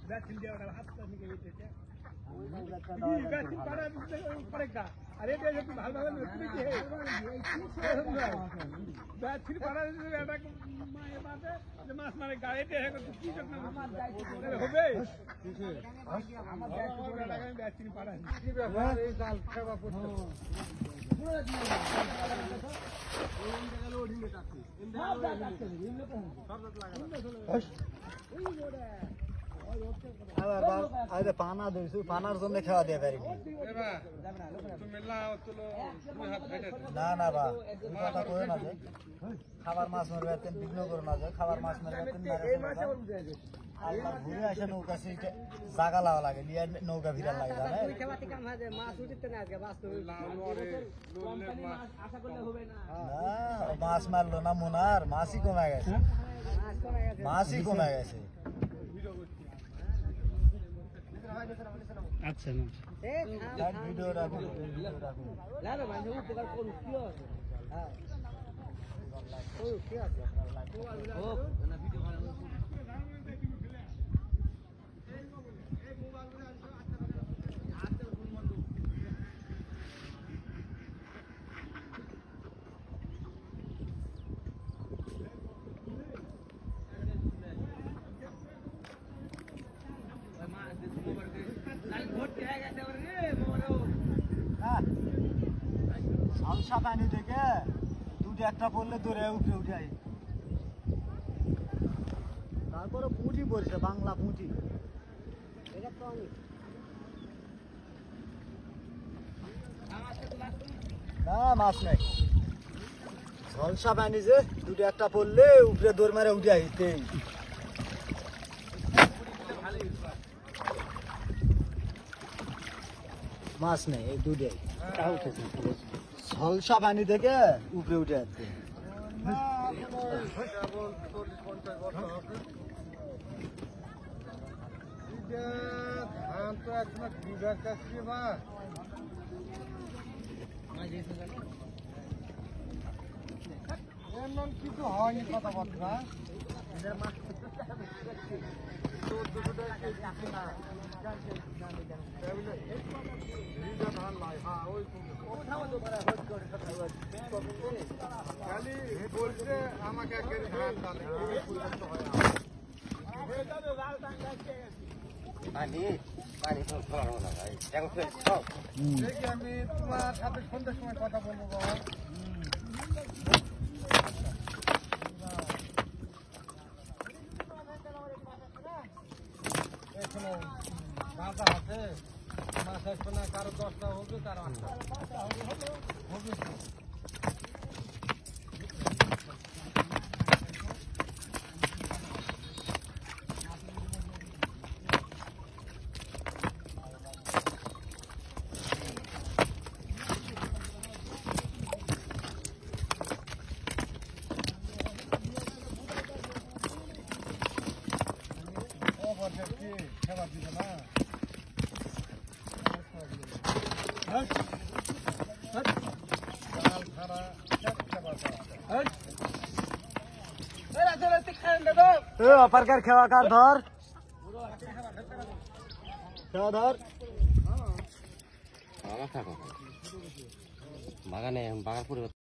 ব্যাচিন দিয়ে ওটা হাতটা নিয়ে গেছে ব্যাচিন পাড়া পড়েকা আরে এটা একটু ভালো ভালো তুমি কি ব্যাচিন পাড়া এটা মায়ে মাতে যে মাছ মারে গাড়িতে কি যখন হবে আমার ব্যাচিন পাড়া কি ব্যাপার এই জাল খাওয়া পড়ছে পানা দিয়েছি পানার জন্য খাওয়া দিয়ে পারি না না বা কথা কই না যে খাবার মাছ মারবে বিঘ্ন করে না যে খাবার মাছ মারবে আল্লাহ ঘুরে আসে নৌকা সেইটা জাগা লাওয়া লাগে লিয়া নৌকা ভিড়া লাগে জানে মাছ মারলো না মোনার মাছই কমে গেছে আচ্ছা না ভিডিও রাখুন ঝলসা পানি থেকে দুটো একটা পড়লে দৌড়ে উঠে উঠে আই তারপরে পুঁটি পড়ছে বাংলা পুঁটি না মাছ নাই ঝলসা পানি যে দুটো একটা পড়লে উপরে দৌড় মেরে উঠে আইতে মাছ নেই এই দুটাই ঝলসা পানি থেকে উপরে উঠে আসছে কিছু হয়নি কথাবার্তা আমাকে আমি তোমার সাথে সন্ধ্যার সময় কথা বলবো বাবা গাঁদা আছে মাছ আসবে না কারো 10টা হবে কারো 8টা হবে অপার কার খেওয়া কার ধর খেওয়া ধর বাগানে বাগান পুরো